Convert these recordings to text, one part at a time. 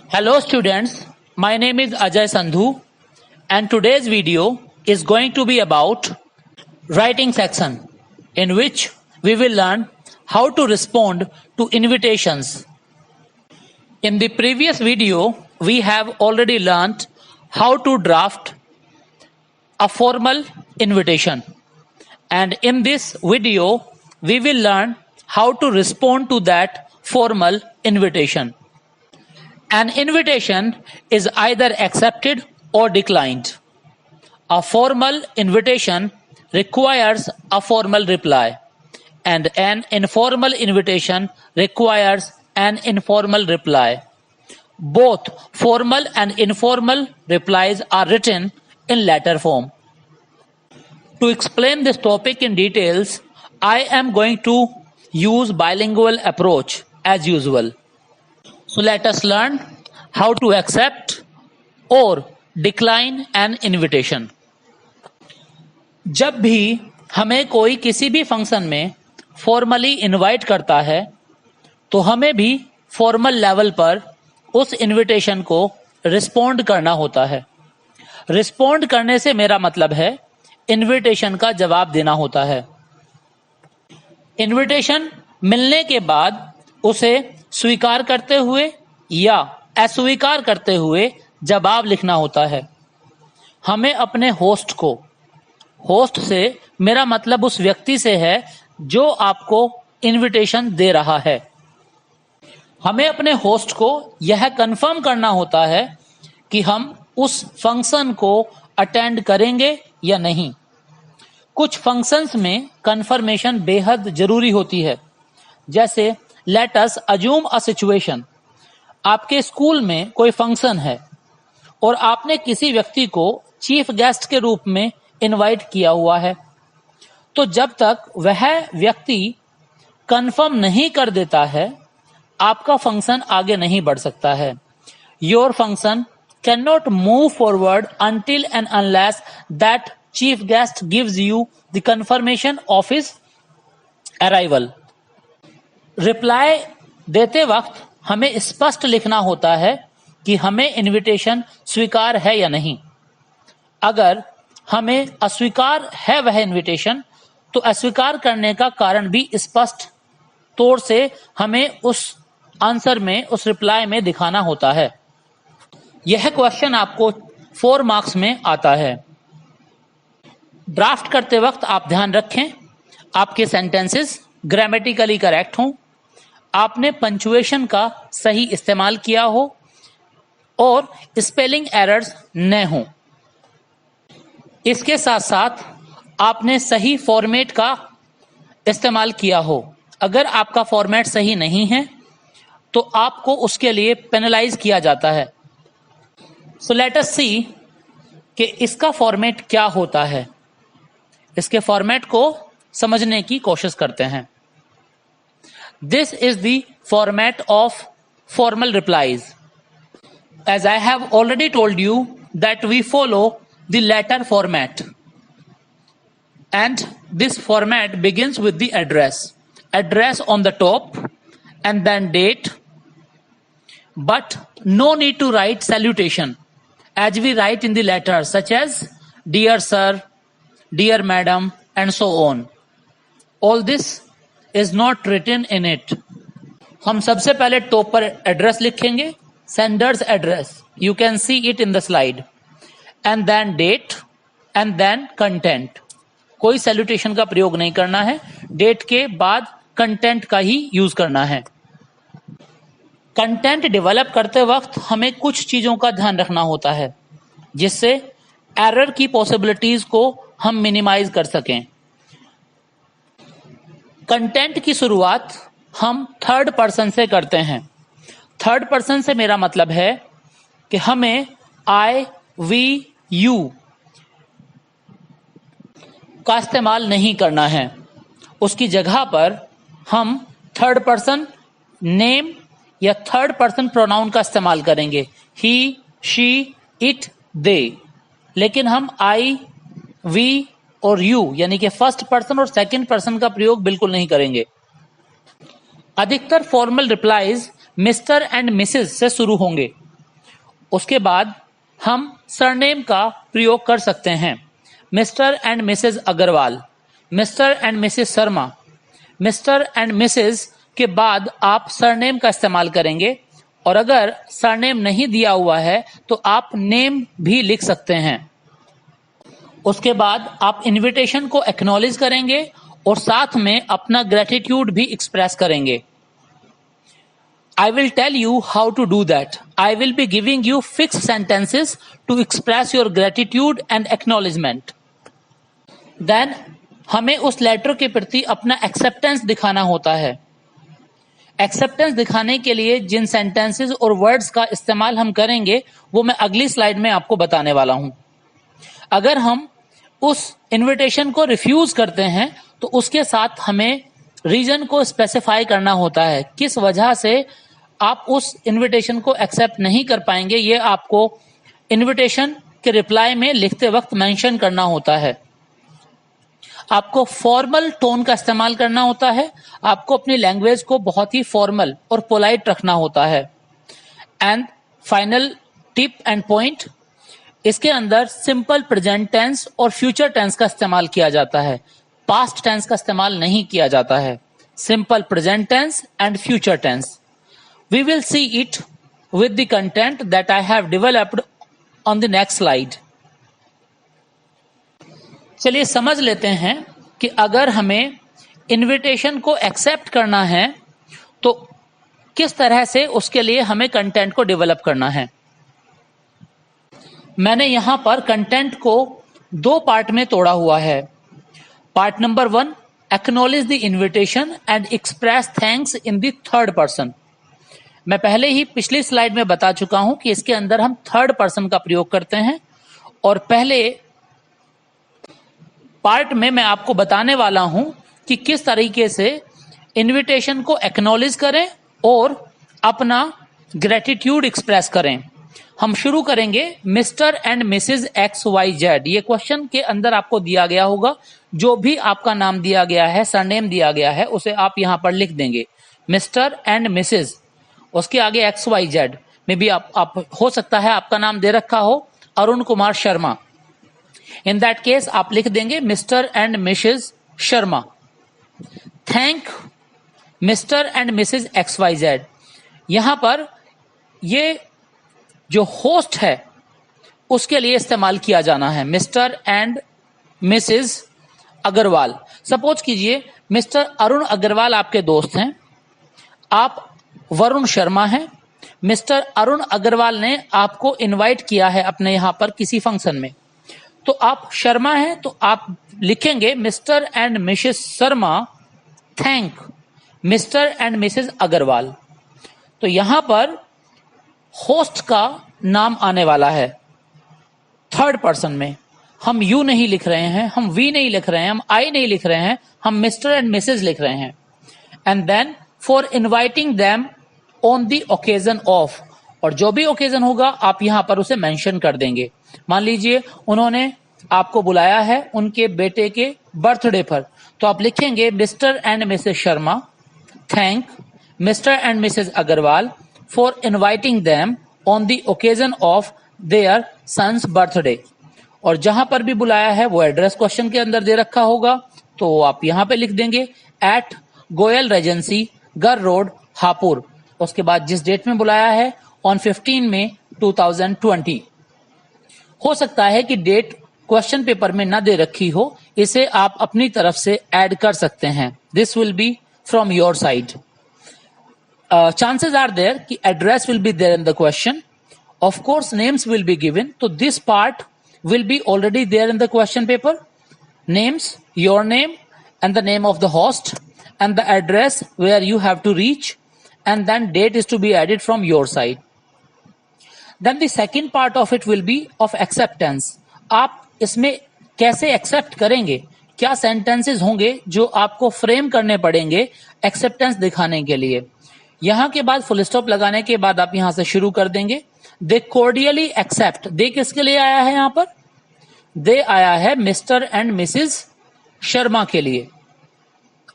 Hello students, my name is Ajay Sandhu and today's video is going to be about writing section in which we will learn how to respond to invitations. In the previous video, we have already learned how to draft a formal invitation, and in this video we will learn how to respond to that formal invitation. An invitation is either accepted or declined. A formal invitation requires a formal reply, and an informal invitation requires an informal reply. Both formal and informal replies are written in letter form. To explain this topic in details, I am going to use bilingual approach as usual. So let us learn how to accept or decline an invitation. जब भी हमें कोई किसी भी function में formally invite करता है तो हमें भी फॉर्मल लेवल पर उस इनविटेशन को रिस्पोंड करना होता है. रिस्पोंड करने से मेरा मतलब है इनविटेशन का जवाब देना होता है. इनविटेशन मिलने के बाद उसे स्वीकार करते हुए या अस्वीकार करते हुए जवाब लिखना होता है. हमें अपने होस्ट को, होस्ट से मेरा मतलब उस व्यक्ति से है जो आपको इनविटेशन दे रहा है, हमें अपने होस्ट को यह कंफर्म करना होता है कि हम उस फंक्शन को अटेंड करेंगे या नहीं. कुछ फंक्शंस में कंफर्मेशन बेहद जरूरी होती है. जैसे let us assume a situation. आपके स्कूल में कोई फंक्शन है और आपने किसी व्यक्ति को चीफ गेस्ट के रूप में इनवाइट किया हुआ है, तो जब तक वह व्यक्ति कंफर्म नहीं कर देता है आपका फंक्शन आगे नहीं बढ़ सकता है. Your function can not move forward until and unless that chief guest gives you the confirmation of his arrival. Reply देते वक्त हमें स्पष्ट लिखना होता है कि हमें इनविटेशन स्वीकार है या नहीं. अगर हमें अस्वीकार है वह इनविटेशन तो अस्वीकार करने का कारण भी स्पष्ट तौर से हमें उस आंसर में, उस रिप्लाई में दिखाना होता है. यह क्वेश्चन आपको 4 मार्क्स में आता है. ड्राफ्ट करते वक्त आप ध्यान रखें आपके सेंटेंसेस ग्रामेटिकली करेक्ट हों, आपने पंचुएशन का सही इस्तेमाल किया हो और स्पेलिंग एरर्स न हों. इसके साथ साथ आपने सही फॉर्मेट का इस्तेमाल किया हो. अगर आपका फॉर्मेट सही नहीं है तो आपको उसके लिए पेनलाइज किया जाता है. सो लेट अस सी कि इसका फॉर्मेट क्या होता है. इसके फॉर्मेट को समझने की कोशिश करते हैं. This is the format of formal replies. As I have already told you that we follow the letter format, and this format begins with the address on the top and then date, but no need to write salutation as we write in the letter, such as dear sir, dear madam and so on. All this is not written in it. हम सबसे पहले top पर address लिखेंगे, sender's address, you can see it in the slide, and then date and then content. कोई salutation का प्रयोग नहीं करना है. डेट के बाद कंटेंट का ही यूज करना है. कंटेंट डेवलप करते वक्त हमें कुछ चीजों का ध्यान रखना होता है जिससे एरर की पॉसिबिलिटीज को हम मिनिमाइज कर सकें. कंटेंट की शुरुआत हम थर्ड पर्सन से करते हैं. थर्ड पर्सन से मेरा मतलब है कि हमें आई, वी, यू का इस्तेमाल नहीं करना है. उसकी जगह पर हम थर्ड पर्सन नेम या थर्ड पर्सन प्रोनाउन का इस्तेमाल करेंगे. He, she, it, they. लेकिन हम आई, वी और यू यानी कि फर्स्ट पर्सन और सेकंड पर्सन का प्रयोग बिल्कुल नहीं करेंगे. अधिकतर formal replies Mr and Mrs से शुरू होंगे. उसके बाद हम सरनेम का प्रयोग कर सकते हैं। Mr and Mrs Agarwal, Mr and Mrs Sharma. Mr and Mrs के बाद आप सरनेम का इस्तेमाल करेंगे, और अगर सरनेम नहीं दिया हुआ है तो आप नेम भी लिख सकते हैं। उसके बाद आप इनविटेशन को एक्नॉलेज करेंगे और साथ में अपना ग्रेटिट्यूड भी एक्सप्रेस करेंगे। I will tell you how to do that. I will be giving you fixed sentences to express your gratitude and acknowledgement. Then हमें उस लेटर के प्रति अपना एक्सेप्टेंस दिखाना होता है। एक्सेप्टेंस दिखाने के लिए जिन सेंटेंसेस और वर्ड्स का इस्तेमाल हम करेंगे वो मैं अगली स्लाइड में आपको बताने वाला हूं। अगर हम उस इनविटेशन को रिफ्यूज करते हैं तो उसके साथ हमें रीजन को स्पेसिफाई करना होता है, किस वजह से आप उस इनविटेशन को एक्सेप्ट नहीं कर पाएंगे, ये आपको इनविटेशन के रिप्लाई में लिखते वक्त मेंशन करना होता है। आपको फॉर्मल टोन का इस्तेमाल करना होता है, आपको अपनी लैंग्वेज को बहुत ही फॉर्मल और पोलाइट रखना होता है। And final tip and point, इसके अंदर सिंपल प्रेजेंट टेंस और फ्यूचर टेंस का इस्तेमाल किया जाता है, पास्ट टेंस का इस्तेमाल नहीं किया जाता है। Simple present tense and future tense. We will see it with the content that I have developed on the next slide. चलिए समझ लेते हैं कि अगर हमें इनविटेशन को एक्सेप्ट करना है तो किस तरह से उसके लिए हमें कंटेंट को डेवलप करना है। मैंने यहां पर कंटेंट को 2 पार्ट में तोड़ा हुआ है। Part number 1, acknowledge the invitation and express thanks in the third person. मैं पहले ही पिछली स्लाइड में बता चुका हूं कि इसके अंदर हम थर्ड पर्सन का प्रयोग करते हैं, और पहले पार्ट में मैं आपको बताने वाला हूं कि किस तरीके से इनविटेशन को एक्नॉलेज करें और अपना ग्रेटिट्यूड एक्सप्रेस करें। हम शुरू करेंगे मिस्टर एंड मिसेज XYZ। ये क्वेश्चन के अंदर आपको दिया गया होगा, जो भी आपका नाम दिया गया है, सरनेम दिया गया है, उसे आप यहां पर लिख देंगे, मिस्टर एंड मिसेज। उसके आगे XYZ में भी आप हो सकता है आपका नाम दे रखा हो Arun Kumar Sharma. In that case आप लिख देंगे Mr and Mrs Sharma. Thank Mr and Mrs XYZ। यहां पर ये जो होस्ट है उसके लिए इस्तेमाल किया जाना है, Mr and Mrs Agarwal. Suppose कीजिए मिस्टर अरुण अग्रवाल आपके दोस्त हैं, आप वरुण शर्मा हैं। मिस्टर अरुण अग्रवाल ने आपको इनवाइट किया है अपने यहां पर किसी फंक्शन में, तो आप शर्मा हैं तो आप लिखेंगे Mr and Mrs Sharma thank Mr and Mrs Agarwal. तो यहां पर होस्ट का नाम आने वाला है थर्ड पर्सन में। हम यू नहीं लिख रहे हैं, हम वी नहीं लिख रहे हैं, हम आई नहीं लिख रहे हैं, हम मिस्टर एंड मिसेज लिख रहे हैं। And then for inviting them on the occasion of, और जो भी ओकेजन होगा आप यहां पर उसे मेंशन कर देंगे। मान लीजिए उन्होंने आपको बुलाया है उनके बेटे के बर्थडे पर, तो आप लिखेंगे Mr and Mrs Sharma thank Mr and Mrs Agarwal for inviting them on the occasion of their son's birthday. और जहां पर भी बुलाया है वो एड्रेस क्वेश्चन के अंदर दे रखा होगा, तो आप यहां पे लिख देंगे एट गोयल रेजेंसी गर रोड हापुर। उसके बाद जिस डेट में बुलाया है ऑन 15 मई 2020। हो सकता है कि डेट क्वेश्चन पेपर में ना दे रखी हो, इसे आप अपनी तरफ से ऐड कर सकते हैं। This will be from your side. Chances are there कि address will be there in the question, of course names will be given, तो this part will be already there in the question paper. Names, your name and the name of the host and the address where you have to reach, and then date is to be added from your side. Then the second part of it will be of acceptance. आप इसमें कैसे accept करेंगे, क्या sentences होंगे जो आपको frame करने पड़ेंगे एक्सेप्टेंस दिखाने के लिए। यहां के बाद फुल स्टॉप लगाने के बाद आप यहां से शुरू कर देंगे। दे कोर्डियली एक्सेप्ट, दे किसके लिए आया है, यहां पर दे आया है मिस्टर एंड मिसेज शर्मा के लिए।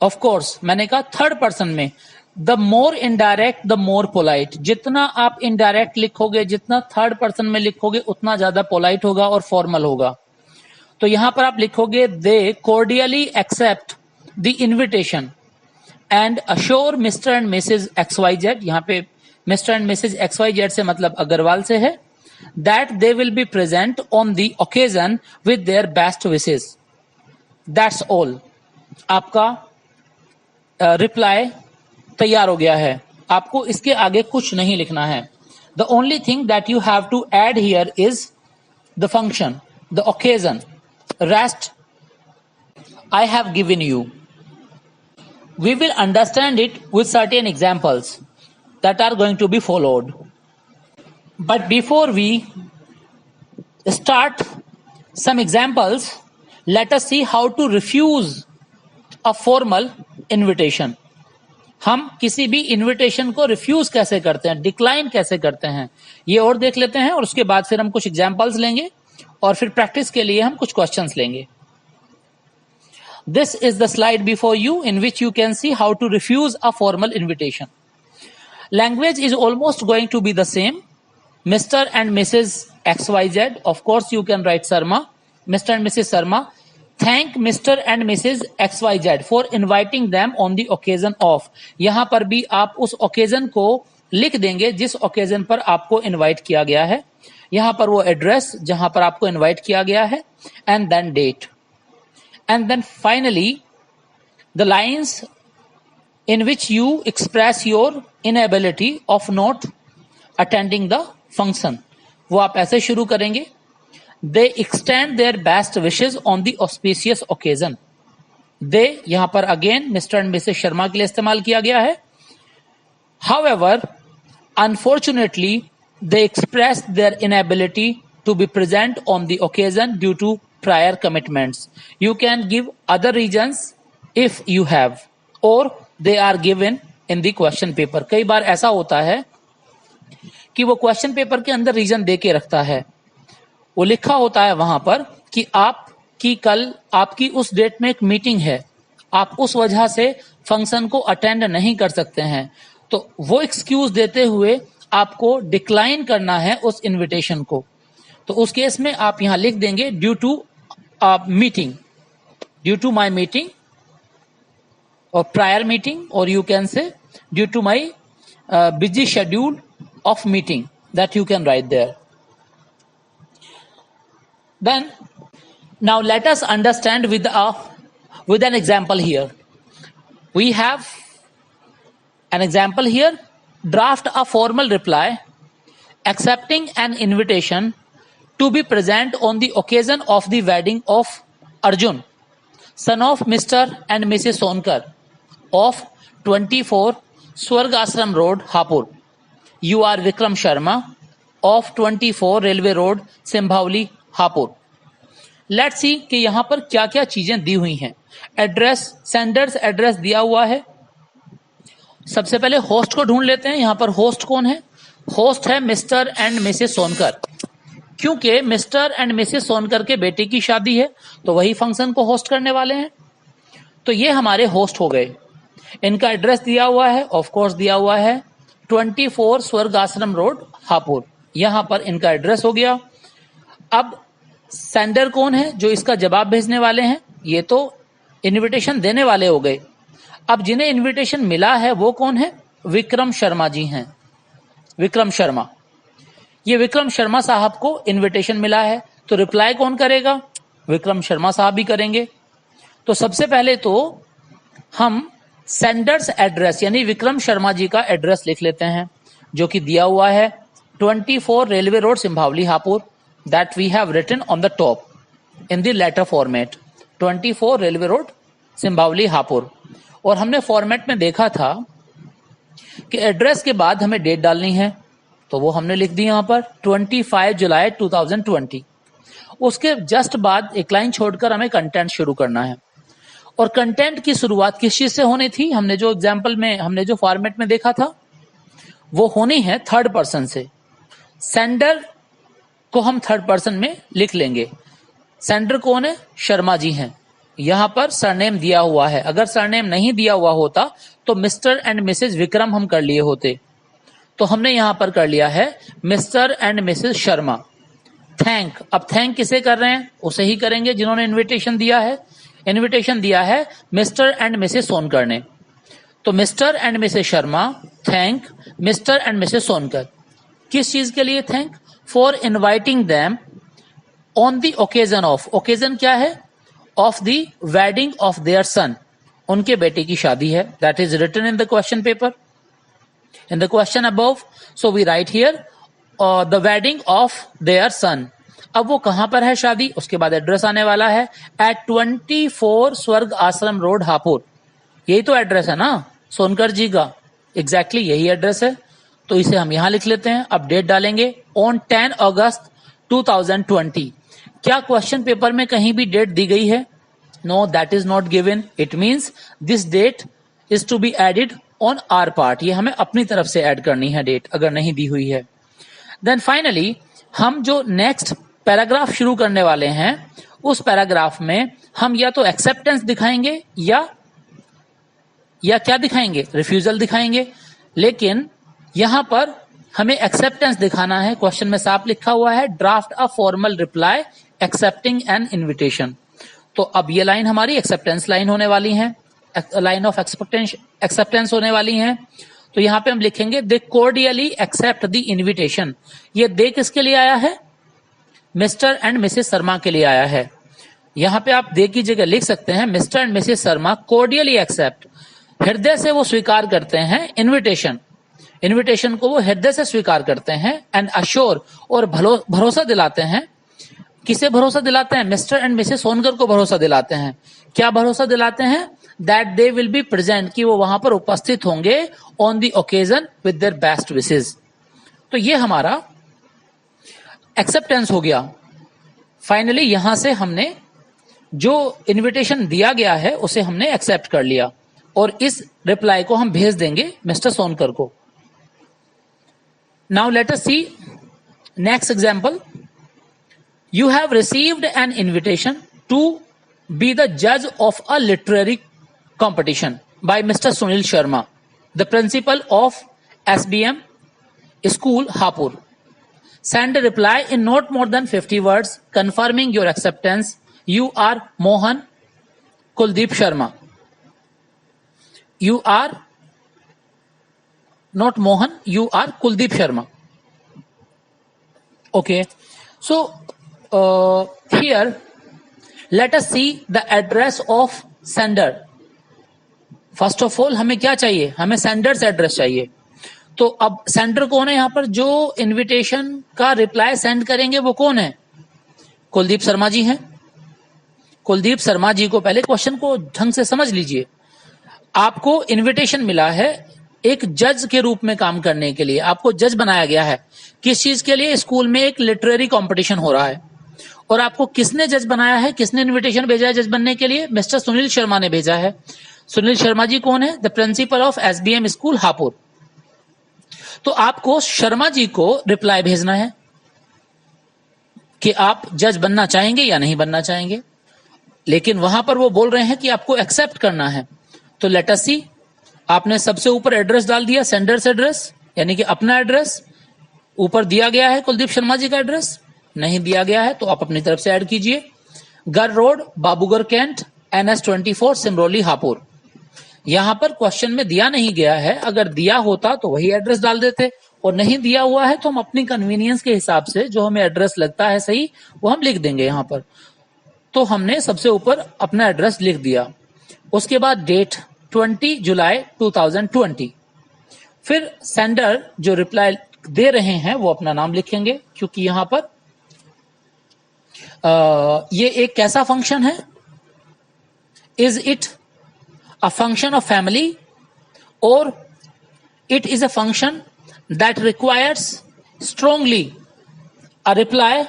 ऑफ कोर्स मैंने कहा थर्ड पर्सन में, the more indirect the more polite, जितना आप इनडायरेक्ट लिखोगे, जितना थर्ड पर्सन में लिखोगे, उतना ज्यादा पोलाइट होगा और फॉर्मल होगा। तो यहां पर आप लिखोगे they cordially accept the invitation and assure Mr and Mrs XYZ, यहां पे मिस्टर एंड मिसेज XYZ से मतलब अग्रवाल से है, that they will be present on the occasion with their best wishes. That's all, आपका रिप्लाई तैयार हो गया है। आपको इसके आगे कुछ नहीं लिखना है। The only thing that you have to add here is the function, the occasion, rest I have given you. We will understand it with certain examples that are going to be followed. But before we start some examples, let us see how to refuse a formal invitation. हम किसी भी invitation को refuse कैसे करते हैं, decline कैसे करते हैं, ये और देख लेते हैं, और उसके बाद फिर हम कुछ एग्जाम्पल्स लेंगे और फिर प्रैक्टिस के लिए हम कुछ क्वेश्चंस लेंगे। This is the slide before you in which you can see how to refuse a formal invitation. Language is almost going to be the same. Mr. and Mrs. XYZ, of course you can write Sarma, Mr. and Mrs. Sarma. Thank Mr. and Mrs. XYZ for inviting them on the occasion of. यहां पर भी आप उस occasion को लिख देंगे जिस occasion पर आपको invite किया गया है। यहां पर वो एड्रेस जहां पर आपको invite किया गया है, and then date. And then finally, the lines in which you express your inability of not attending the function, वो आप ऐसे शुरू करेंगे। They extend their best wishes on the auspicious occasion. They यहां पर again Mr. and Mrs. Sharma के लिए इस्तेमाल किया गया है। However, unfortunately, they expressed their inability to be present on the occasion due to prior commitments. You can give other reasons if you have, or they are given in the question paper. कई बार ऐसा होता है कि वो question paper के अंदर reason दे के रखता है, वो लिखा होता है वहां पर कि आपकी कल आपकी उस डेट में एक मीटिंग है, आप उस वजह से फंक्शन को अटेंड नहीं कर सकते हैं। तो वो एक्सक्यूज देते हुए आपको डिक्लाइन करना है उस इनविटेशन को। तो उस केस में आप यहां लिख देंगे due to meeting, due to my meeting और प्रायर मीटिंग, और you can say due to my busy schedule of meeting, that you can write there. Then now let us understand with an example here. We have an example here. Draft a formal reply accepting an invitation to be present on the occasion of the wedding of Arjun, son of Mr. and Mrs. Sonkar of 24 Swarg Ashram Road, Hapur. You are Vikram Sharma of 24 Railway Road, Simbhavli, Hapur. Let's see कि यहां पर क्या क्या चीजें दी हुई हैं। Address, sender's address दिया हुआ है। सबसे पहले होस्ट को ढूंढ लेते हैं। यहां पर होस्ट कौन है? होस्ट है मिस्टर एंड मिसेस सोनकर। क्योंकि मिस्टर एंड मिसेस सोनकर के बेटे की शादी है तो वही फंक्शन को होस्ट करने वाले हैं। तो ये हमारे होस्ट हो गए। इनका एड्रेस दिया हुआ है, ऑफ कोर्स दिया हुआ है 24 स्वर्ग आश्रम रोड, हापुर। यहां पर इनका एड्रेस हो गया। अब सेंडर कौन है जो इसका जवाब भेजने वाले हैं? ये तो इनविटेशन देने वाले हो गए। अब जिन्हें इनविटेशन मिला है वो कौन है? विक्रम शर्मा जी हैं। विक्रम शर्मा, ये विक्रम शर्मा साहब को इनविटेशन मिला है तो रिप्लाई कौन करेगा? विक्रम शर्मा साहब ही करेंगे। तो सबसे पहले तो हम सेंडर्स एड्रेस यानी विक्रम शर्मा जी का एड्रेस लिख लेते हैं जो कि दिया हुआ है 24 railway road, Simbhavali, Hapur. That we have written on the top in the letter format, 24 railway road, Simbhavali, Hapur. और हमने फॉर्मेट में देखा था कि एड्रेस के बाद हमें डेट डालनी है, तो वो हमने लिख दी यहां पर 25 जुलाई 2020। उसके जस्ट बाद एक लाइन छोड़कर हमें कंटेंट शुरू करना है। और कंटेंट की शुरुआत किस चीज से होनी थी? हमने जो एग्जाम्पल में, हमने जो फॉर्मेट में देखा था वो होनी है थर्ड पर्सन से। सेंडर को हम थर्ड पर्सन में लिख लेंगे। सेंडर कौन है? शर्मा जी हैं। यहां पर सरनेम दिया हुआ है, अगर सरनेम नहीं दिया हुआ होता तो मिस्टर एंड मिसेज विक्रम हम कर लिए होते, तो हमने यहां पर कर लिया है Mr and Mrs Sharma. Thank, अब थैंक किसे कर रहे हैं, उसे ही करेंगे जिन्होंने इनविटेशन दिया है। इनविटेशन दिया है मिस्टर एंड मिसेज सोनकर ने, तो Mr and Mrs Sharma thank Mr and Mrs Sonkar. किस चीज के लिए thank? For inviting them on the occasion of, occasion क्या है? Of the wedding of their son, उनके बेटे की शादी है। That is written in the question paper, in the question above. So we write here the wedding of their son. अब वो कहां पर है शादी, उसके बाद एड्रेस आने वाला है एट 24 स्वर्ग आश्रम रोड हापुड़। यही तो एड्रेस है ना सोनकर जी का, एग्जैक्टली यही एड्रेस है, तो इसे हम यहां लिख लेते हैं। अब डेट डालेंगे ऑन 10 अगस्त 2020। क्या क्वेश्चन पेपर में कहीं भी डेट दी गई है? No, that is not given. It means this date is to be added on our part, ये हमें अपनी तरफ से ऐड करनी है डेट, अगर नहीं दी हुई है। देन फाइनली हम जो नेक्स्ट पैराग्राफ शुरू करने वाले हैं, उस पैराग्राफ में हम या तो एक्सेप्टेंस दिखाएंगे या क्या दिखाएंगे, रिफ्यूजल दिखाएंगे। लेकिन यहां पर हमें एक्सेप्टेंस दिखाना है। क्वेश्चन में साफ लिखा हुआ है draft a formal reply accepting an invitation. तो अब ये लाइन हमारी एक्सेप्टेंस लाइन होने वाली है, लाइन ऑफ एक्सेप्टेंस होने वाली है। तो यहां पे हम लिखेंगे दे कोर्डियली एक्सेप्ट द इन्विटेशन। ये दे किसके लिए आया है? मिस्टर एंड मिसेस शर्मा के लिए आया है। यहां पे आप दे की जगह लिख सकते हैं Mr and Mrs Sharma cordially accept, हृदय से वो स्वीकार करते हैं इन्विटेशन, इन्विटेशन को वो हृदय से स्वीकार करते हैं। एंड अश्योर, और भरोसा दिलाते हैं। किसे भरोसा दिलाते हैं? मिस्टर एंड मिसेस सोनकर को भरोसा दिलाते हैं। क्या भरोसा दिलाते हैं? That they will be present, कि वो वहां पर उपस्थित होंगे on the occasion with their best wishes. तो ये हमारा एक्सेप्टेंस हो गया। फाइनली यहां से हमने जो इन्विटेशन दिया गया है उसे हमने एक्सेप्ट कर लिया, और इस रिप्लाई को हम भेज देंगे मिस्टर सोनकर को। Now let us see next example. You have received an invitation to be the judge of a literary competition by Mr. Sunil Sharma, the principal of SBM School, Hapur. Send a reply in not more than 50 words confirming your acceptance. You are Mohan Kuldeep Sharma. You are not Mohan, you are Kuldeep Sharma. Okay. So, here let us see the address of sender. First of all हमें क्या चाहिए? हमें sender's address चाहिए। तो अब sender कौन है? यहां पर जो इनविटेशन का रिप्लाई सेंड करेंगे वो कौन है? कुलदीप शर्मा जी हैं। कुलदीप शर्मा जी को, पहले क्वेश्चन को ढंग से समझ लीजिए। आपको इनविटेशन मिला है एक जज के रूप में काम करने के लिए, आपको जज बनाया गया है। किस चीज के लिए? स्कूल में एक लिटरेरी कंपटीशन हो रहा है, और आपको किसने जज बनाया है? किसने इनविटेशन भेजा है जज बनने के लिए? मिस्टर सुनील शर्मा ने भेजा है। सुनील शर्मा जी कौन है? The principal of SBM school Hapur. तो आपको शर्मा जी को रिप्लाई भेजना है कि आप जज बनना चाहेंगे या नहीं बनना चाहेंगे। लेकिन वहां पर वो बोल रहे हैं कि आपको एक्सेप्ट करना है। तो लेट अस सी, आपने सबसे ऊपर एड्रेस डाल दिया, सेंडर्स एड्रेस, यानी कि अपना एड्रेस। ऊपर दिया गया है कुलदीप शर्मा जी का एड्रेस, नहीं दिया गया है तो आप अपनी तरफ से ऐड कीजिए। गर रोड, बाबूगर कैंट, NS 24, सिमरोली, हापुड़। यहां पर क्वेश्चन में दिया नहीं गया है, अगर दिया होता तो वही एड्रेस डाल देते, और नहीं दिया हुआ है तो हम अपनी कन्वीनियंस के हिसाब से जो हमें एड्रेस लगता है सही वो हम लिख देंगे यहां पर। तो हमने सबसे ऊपर अपना एड्रेस लिख दिया। उसके बाद डेट 20 जुलाई 2020। फिर सेंडर जो रिप्लाई दे रहे हैं वो अपना नाम लिखेंगे, क्योंकि यहां पर ये एक कैसा फंक्शन है? Is it a function of family और it is a function that requires strongly a reply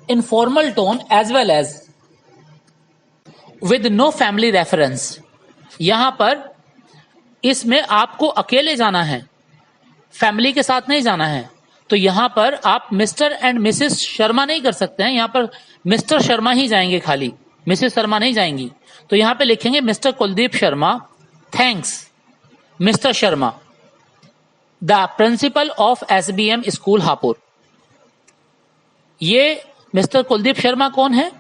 in formal tone as well as with no family reference. यहां पर इसमें आपको अकेले जाना है, फैमिली के साथ नहीं जाना है। तो यहां पर आप मिस्टर एंड मिसेस शर्मा नहीं कर सकते हैं, यहां पर मिस्टर शर्मा ही जाएंगे खाली, मिसेस शर्मा नहीं जाएंगी। तो यहां पे लिखेंगे mister Kuldeep Sharma thanks mister Sharma the principal of SBM school Hapur. ये मिस्टर कुलदीप शर्मा कौन है?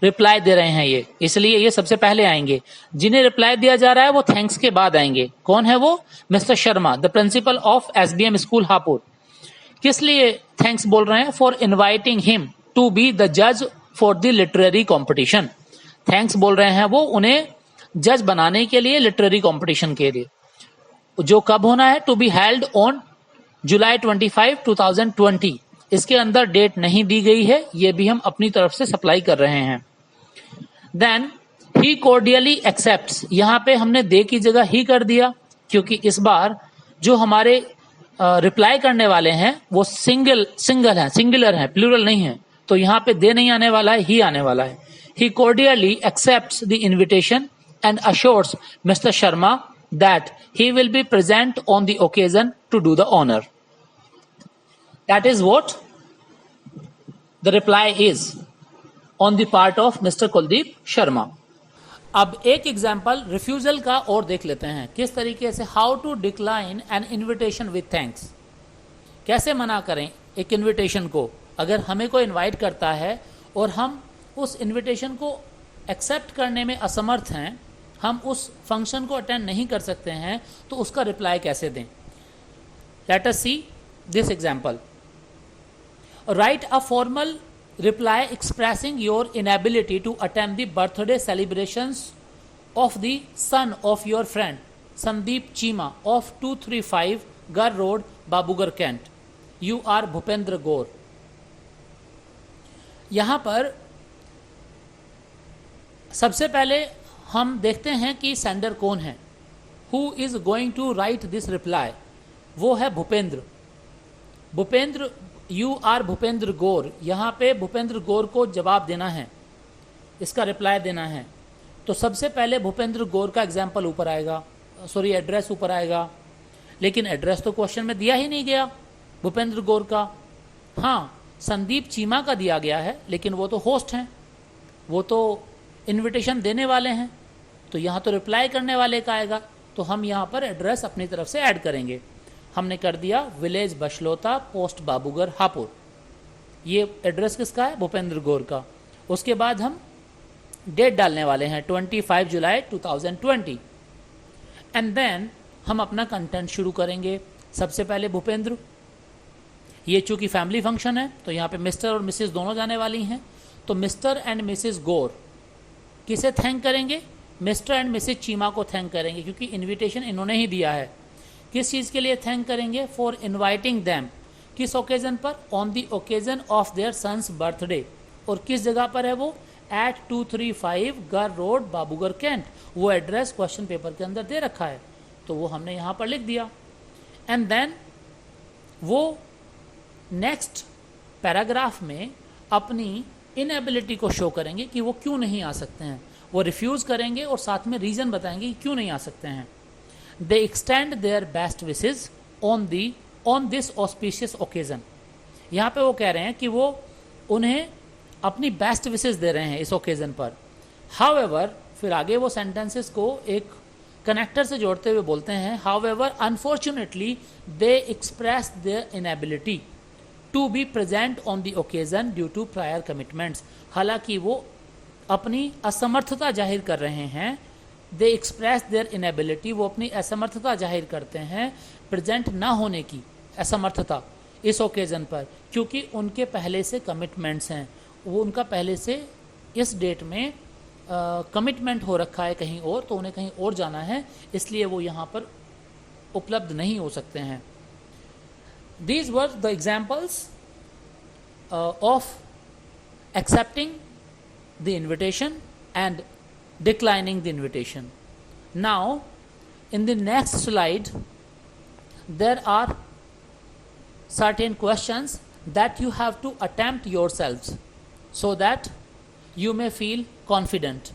रिप्लाई दे रहे हैं ये, इसलिए ये सबसे पहले आएंगे। जिन्हें रिप्लाई दिया जा रहा है वो थैंक्स के बाद आएंगे। कौन है वो? Mr Sharma the principal of SBM school Hapur. किस लिए थैंक्स बोल रहे हैं? For inviting him to be the जज for the literary competition. Thanks बोल रहे हैं वो उन्हें जज बनाने के लिए लिटरेरी कॉम्पिटिशन के लिए, जो कब होना है? To be held on July 25, 2020। इसके अंदर डेट नहीं दी गई है, ये भी हम अपनी तरफ से सप्लाई कर रहे हैं। देन ही कोर्डियली एक्सेप्ट्स, यहां पे हमने दे की जगह ही कर दिया, क्योंकि इस बार जो हमारे रिप्लाई करने वाले हैं वो सिंगुलर है, प्लूरल नहीं है, तो यहां पे दे नहीं आने वाला है, ही आने वाला है। He cordially accepts the invitation and assures Mr Sharma that he will be present on the occasion to do the honor. That is what the reply is on the part of Mr. Kuldeep Sharma. अब एक example refusal का और देख लेते हैं, किस तरीके से how to decline an invitation with thanks. कैसे मना करें एक इन्विटेशन को? अगर हमें कोई इनवाइट करता है और हम उस इन्विटेशन को एक्सेप्ट करने में असमर्थ हैं, हम उस फंक्शन को अटेंड नहीं कर सकते हैं, तो उसका रिप्लाई कैसे दें? Let us see this example. Write a formal reply expressing your inability to attend the birthday celebrations of the son of your friend Sandeep Cheema of 235 गर road, बाबूगर, Cantt. You are Bhupendra Gaur. यहां पर सबसे पहले हम देखते हैं कि सेंडर कौन है। Who is going to write this reply? वो है भूपेंद्र। You are Bhupendra Gaur. यहाँ पे भूपेंद्र गौर को जवाब देना है, इसका रिप्लाई देना है। तो सबसे पहले भूपेंद्र गौर का एग्जाम्पल ऊपर आएगा, सॉरी एड्रेस ऊपर आएगा, लेकिन एड्रेस तो क्वेश्चन में दिया ही नहीं गया भूपेंद्र गौर का। हाँ, संदीप चीमा का दिया गया है, लेकिन वो तो होस्ट हैं, वो तो इनविटेशन देने वाले हैं, तो यहाँ तो रिप्लाई करने वाले का आएगा। तो हम यहाँ पर एड्रेस अपनी तरफ से ऐड करेंगे। हमने कर दिया विलेज बशलोता, पोस्ट बाबूगर, हापुड़। ये एड्रेस किसका है? भूपेंद्र गौर का। उसके बाद हम डेट डालने वाले हैं 25 जुलाई 2020 एंड देन हम अपना कंटेंट शुरू करेंगे। सबसे पहले भूपेंद्र, ये चूंकि फैमिली फंक्शन है तो यहाँ पे मिस्टर और मिसेस दोनों जाने वाली हैं, तो मिस्टर एंड मिसेस गौर किसे थैंक करेंगे? मिस्टर एंड मिसेस चीमा को थैंक करेंगे, क्योंकि इनविटेशन इन्होंने ही दिया है। किस चीज़ के लिए थैंक करेंगे? For inviting them. किस ओकेजन पर? On the occasion of their son's birthday. और किस जगह पर है वो? एट 235 गर रोड, बाबूगर, कैंट। वो एड्रेस क्वेश्चन पेपर के अंदर दे रखा है, तो वो हमने यहाँ पर लिख दिया। एंड देन वो नेक्स्ट पैराग्राफ में अपनी इनएबिलिटी को शो करेंगे कि वो क्यों नहीं आ सकते हैं। वो रिफ्यूज़ करेंगे और साथ में रीज़न बताएंगे कि क्यों नहीं आ सकते हैं। दे extend their best wishes on this auspicious occasion. यहाँ पे वो कह रहे हैं कि वो उन्हें अपनी बेस्ट विशेज दे रहे हैं इस ओकेजन पर। हाउएवर, फिर आगे वो सेंटेंसेस को एक कनेक्टर से जोड़ते हुए बोलते हैं, however unfortunately they express their inability to be present on the occasion due to prior commitments. हालांकि वो अपनी असमर्थता जाहिर कर रहे हैं। दे एक्सप्रेस देयर इनएबिलिटी, वो अपनी असमर्थता जाहिर करते हैं प्रेजेंट ना होने की असमर्थता इस ओकेजन पर, क्योंकि उनके पहले से कमिटमेंट्स हैं। वो उनका पहले से इस डेट में कमिटमेंट हो रखा है कहीं और, तो उन्हें कहीं और जाना है, इसलिए वो यहाँ पर उपलब्ध नहीं हो सकते हैं। These were the examples of accepting the invitation and declining the invitation. Now, in the next slide, there are certain questions that you have to attempt yourselves so that you may feel confident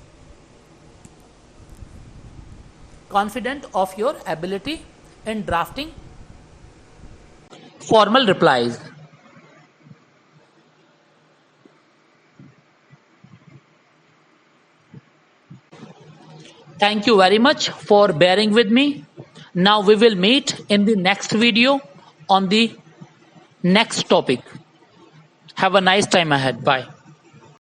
of your ability in drafting formal replies. Thank you very much for bearing with me. Now we will meet in the next video on the next topic. Have a nice time ahead. Bye.